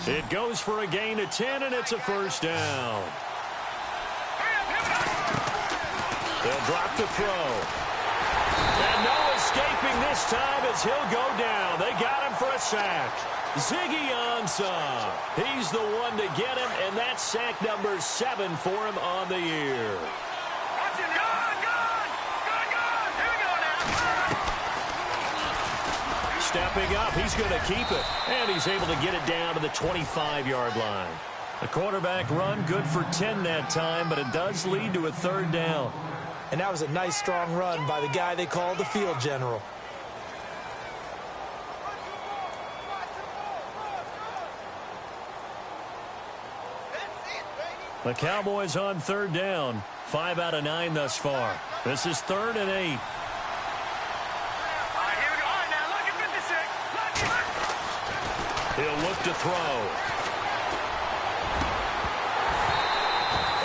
It goes for a gain of 10, and it's a first down. They'll drop to throw. And no escaping this time as he'll go down. They got him for a sack. Ziggy Ansah. He's the one to get him, and that's sack number 7 for him on the year. Stepping up, he's going to keep it, and he's able to get it down to the 25-yard line. The quarterback run, good for 10 that time, but it does lead to a third down. And that was a nice, strong run by the guy they call the field general. The Cowboys on third down, 5 out of 9 thus far. This is 3rd and 8. He'll look to throw.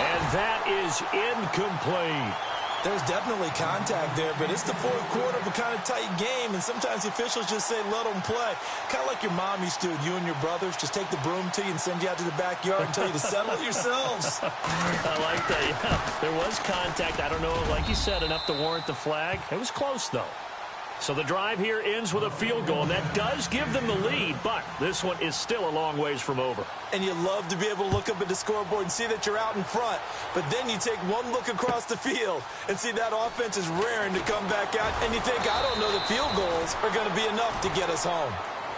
And that is incomplete. There's definitely contact there, but it's the fourth quarter of a kind of tight game, and sometimes officials just say, let them play. Kind of like your mom used to, you and your brothers, just take the broom to you and send you out to the backyard and tell you to settle it yourselves. I like that, yeah. There was contact. I don't know, like you said, enough to warrant the flag. It was close, though. So the drive here ends with a field goal, and that does give them the lead, but this one is still a long ways from over. And you love to be able to look up at the scoreboard and see that you're out in front, but then you take one look across the field and see that offense is raring to come back out, and you think, I don't know, the field goals are going to be enough to get us home.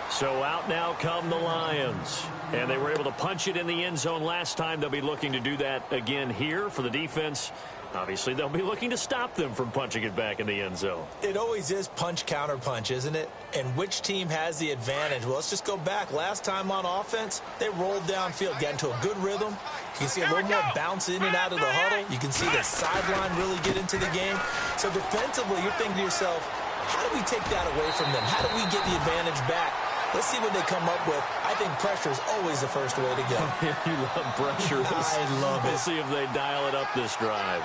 So out now come the Lions, and they were able to punch it in the end zone last time. They'll be looking to do that again here for the defense. Obviously, they'll be looking to stop them from punching it back in the end zone. It always is punch-counter-punch, isn't it? And which team has the advantage? Well, let's just go back. Last time on offense, they rolled downfield, got into a good rhythm. You can see a little more bounce in and out of the huddle. You can see the sideline really get into the game. So defensively, you're thinking to yourself, how do we take that away from them? How do we get the advantage back? Let's see what they come up with. I think pressure is always the first way to go. You love pressure. I love it. We'll see if they dial it up this drive.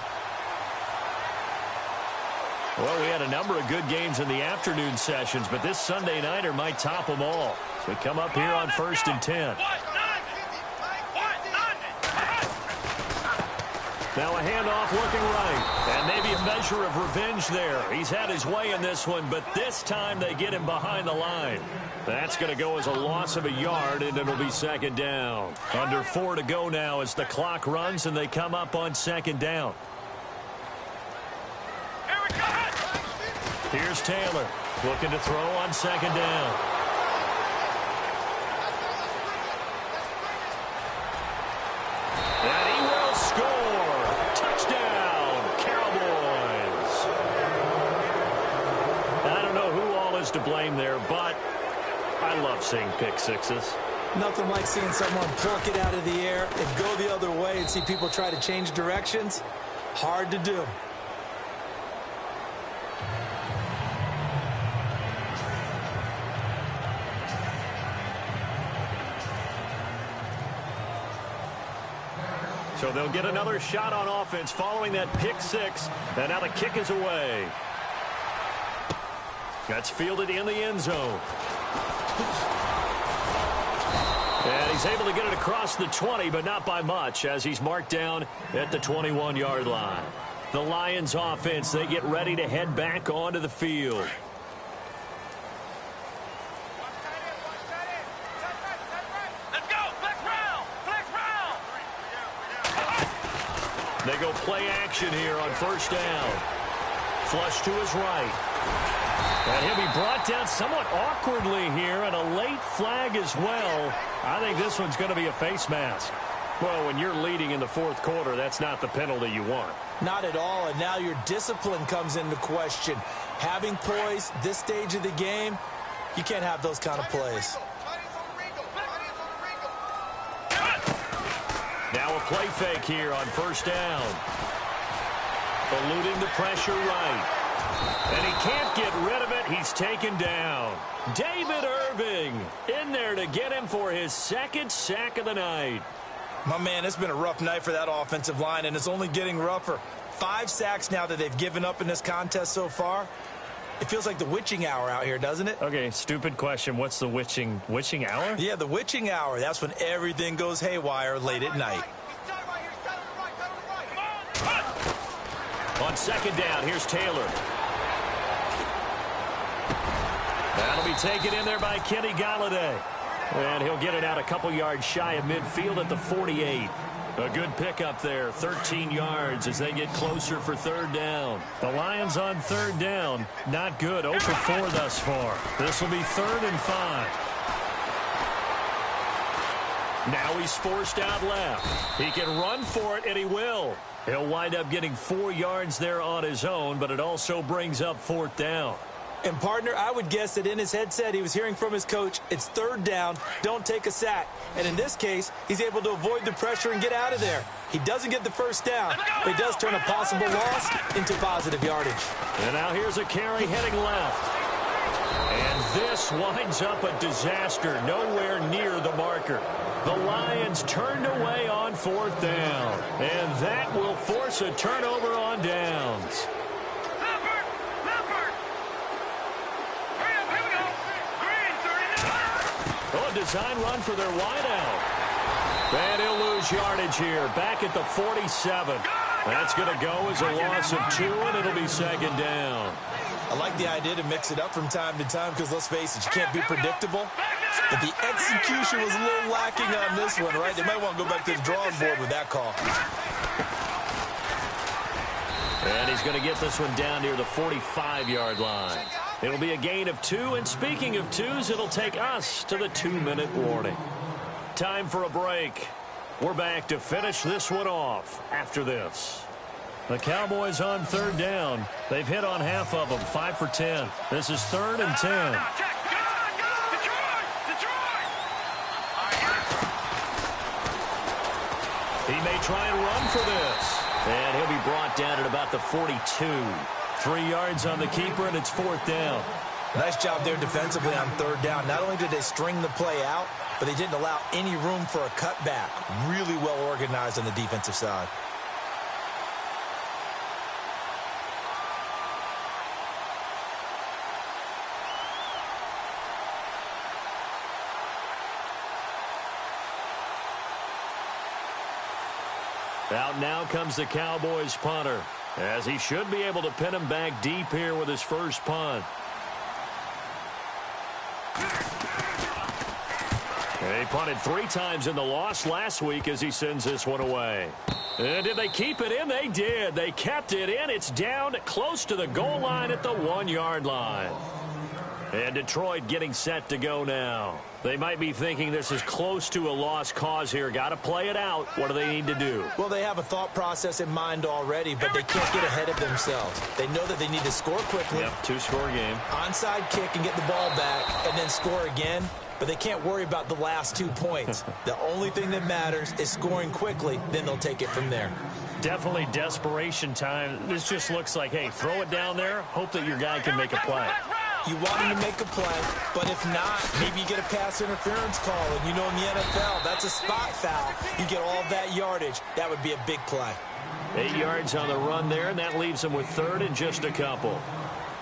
Well, we had a number of good games in the afternoon sessions, but this Sunday nighter might top them all. So we come up here on 1st and 10. Now a handoff looking right, and maybe a measure of revenge there. He's had his way in this one, but this time they get him behind the line. That's going to go as a loss of a yard, and it'll be second down. Under 4 to go now as the clock runs, and they come up on second down. Here's Taylor looking to throw on second down. And he will score. Touchdown, Cowboys. I don't know who all is to blame there, but I love seeing pick sixes. Nothing like seeing someone pluck it out of the air and go the other way and see people try to change directions. Hard to do. So they'll get another shot on offense following that pick six. And now the kick is away. That's fielded in the end zone. And he's able to get it across the 20, but not by much, as he's marked down at the 21-yard line. The Lions offense, they get ready to head back onto the field. They go play action here on first down. Flush to his right. And he'll be brought down somewhat awkwardly here, and a late flag as well. I think this one's going to be a face mask. Well, when you're leading in the fourth quarter, that's not the penalty you want. Not at all, and now your discipline comes into question. Having poise this stage of the game, you can't have those kind of plays. Now a play fake here on first down. Eluding the pressure right. And he can't get rid of it. He's taken down. David Irving in there to get him for his second sack of the night. My man, it's been a rough night for that offensive line, and it's only getting rougher. 5 sacks now that they've given up in this contest so far. It feels like the witching hour out here, doesn't it? Okay, stupid question. What's the witching hour? Yeah, the witching hour. That's when everything goes haywire late at night. On second down, here's Taylor. That'll be taken in there by Kenny Galladay. And he'll get it out a couple yards shy of midfield at the 48. A good pickup there, 13 yards as they get closer for third down. The Lions on third down, not good, 0 for 4 thus far. This will be 3rd and 5. Now he's forced out left. He can run for it, and he will. He'll wind up getting 4 yards there on his own, but it also brings up 4th down. And, partner, I would guess that in his headset he was hearing from his coach, it's 3rd down, don't take a sack. And in this case, he's able to avoid the pressure and get out of there. He doesn't get the first down, but he does turn a possible loss into positive yardage. And now here's a carry heading left. And this winds up a disaster, nowhere near the marker. The Lions turned away on 4th down, and that will force a turnover on downs. Oh, a design run for their wideout. And he'll lose yardage here, back at the 47. That's going to go as a loss of 2, and it'll be 2nd down. I like the idea to mix it up from time to time because, let's face it, you can't be predictable. But the execution was a little lacking on this one, right? They might want to go back to the drawing board with that call. And he's going to get this one down near the 45-yard line. It'll be a gain of 2, and speaking of 2s, it'll take us to the 2-minute warning. Time for a break. We're back to finish this one off after this. The Cowboys on 3rd down. They've hit on half of them, 5 for 10. This is 3rd and 10. He may try and run for this. And he'll be brought down at about the 42. 3 yards on the keeper, and it's 4th down. Nice job there defensively on 3rd down. Not only did they string the play out, but they didn't allow any room for a cutback. Really well organized on the defensive side. Out now comes the Cowboys punter, as he should be able to pin him back deep here with his first punt. He punted 3 times in the loss last week as he sends this one away. And did they keep it in? They did. They kept it in. It's down close to the goal line at the 1-yard line. And Detroit getting set to go now. They might be thinking this is close to a lost cause here. Got to play it out. What do they need to do? Well, they have a thought process in mind already, but they can't get ahead of themselves. They know that they need to score quickly. Yep, 2-score game. Onside kick and get the ball back and then score again. But they can't worry about the last 2 points. The only thing that matters is scoring quickly. Then they'll take it from there. Definitely desperation time. This just looks like, hey, throw it down there. Hope that your guy can make a play. You want him to make a play, but if not, maybe you get a pass interference call, and you know in the NFL, that's a spot foul. You get all that yardage. That would be a big play. 8 yards on the run there, and that leaves them with third and just a couple.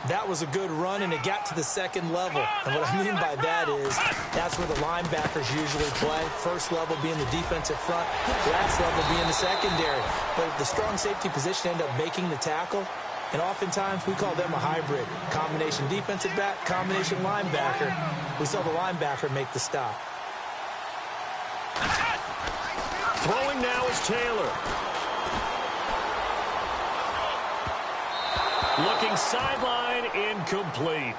That was a good run, and it got to the second level. And what I mean by that is that's where the linebackers usually play. First level being the defensive front, last level being the secondary. But the strong safety position ended up making the tackle. And oftentimes we call them a hybrid. Combination defensive back, combination linebacker. We saw the linebacker make the stop. Throwing now is Taylor. Looking sideline, incomplete.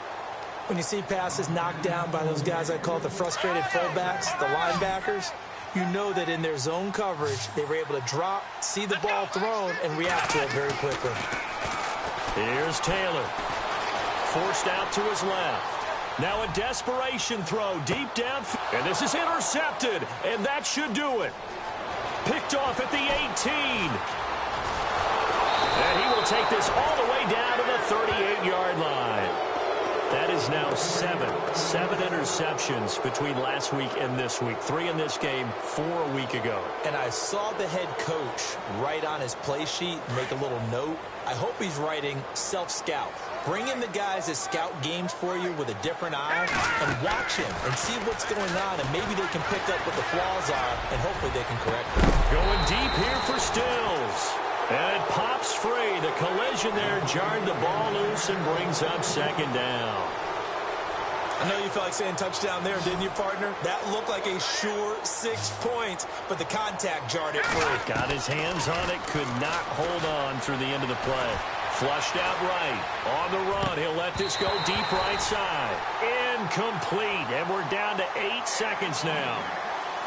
When you see passes knocked down by those guys I call the frustrated fullbacks, the linebackers, you know that in their zone coverage, they were able to drop, see the ball thrown, and react to it very quickly. Here's Taylor. Forced out to his left. Now a desperation throw deep down. And this is intercepted. And that should do it. Picked off at the 18. And he will take this all the way down to the 38-yard line. That is now seven interceptions between last week and this week. 3 in this game, 4 a week ago. And I saw the head coach write on his play sheet, make a little note. I hope he's writing self-scout. Bring in the guys that scout games for you with a different eye and watch him and see what's going on, and maybe they can pick up what the flaws are, and hopefully they can correct them. Going deep here for Stills. And it pops free. The collision there jarred the ball loose and brings up second down. I know you felt like saying touchdown there, didn't you, partner? That looked like a sure 6 points, but the contact jarred it free. Got his hands on it, could not hold on through the end of the play. Flushed out right. On the run, he'll let this go deep right side. Incomplete, and we're down to 8 seconds now.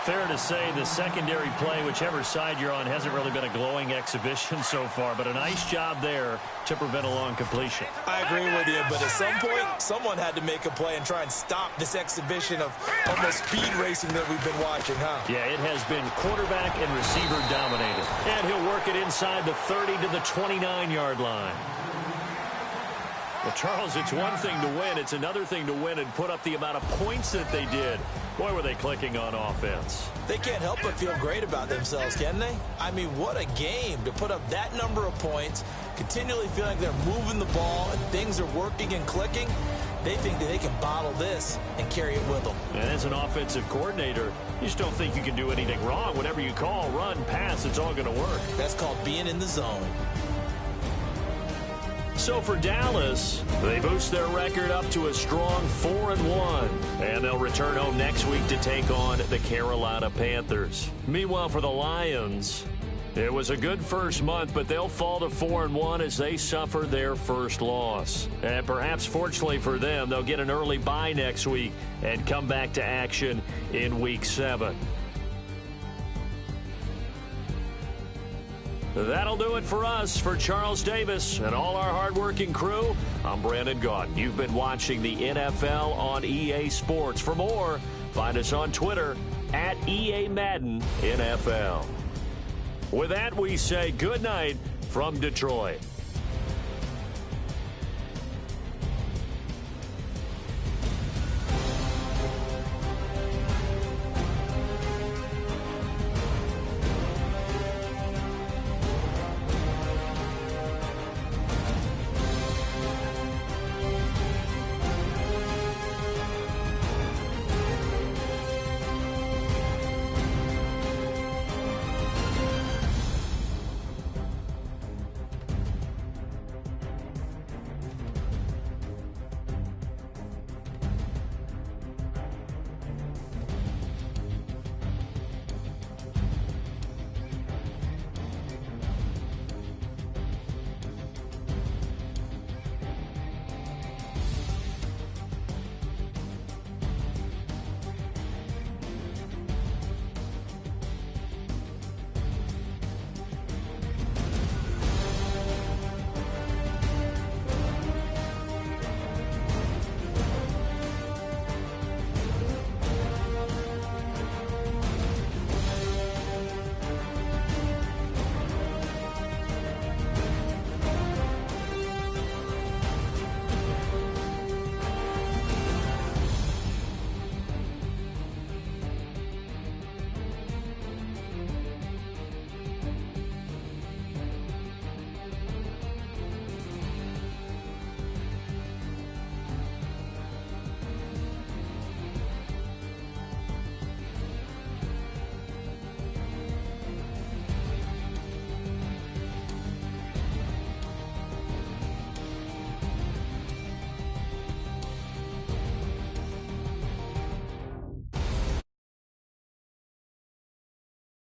Fair to say the secondary play, whichever side you're on, hasn't really been a glowing exhibition so far, but a nice job there to prevent a long completion. I agree with you, but at some point, someone had to make a play and try and stop this exhibition of almost speed racing that we've been watching, huh? Yeah, it has been quarterback and receiver dominated. And he'll work it inside the 30 to the 29-yard line. Well, Charles, it's one thing to win. It's another thing to win and put up the amount of points that they did. Boy, were they clicking on offense. They can't help but feel great about themselves, can they? I mean, what a game to put up that number of points, continually feeling like they're moving the ball and things are working and clicking. They think that they can bottle this and carry it with them. And as an offensive coordinator, you just don't think you can do anything wrong. Whatever you call, run, pass, it's all going to work. That's called being in the zone. So for Dallas, they boost their record up to a strong 4-1. And they'll return home next week to take on the Carolina Panthers. Meanwhile, for the Lions, it was a good first month, but they'll fall to 4-1 as they suffer their first loss. And perhaps fortunately for them, they'll get an early bye next week and come back to action in Week 7. That'll do it for us. For Charles Davis and all our hardworking crew, I'm Brandon Gaudin. You've been watching the NFL on EA Sports. For more, find us on Twitter at EA Madden NFL. With that, we say good night from Detroit.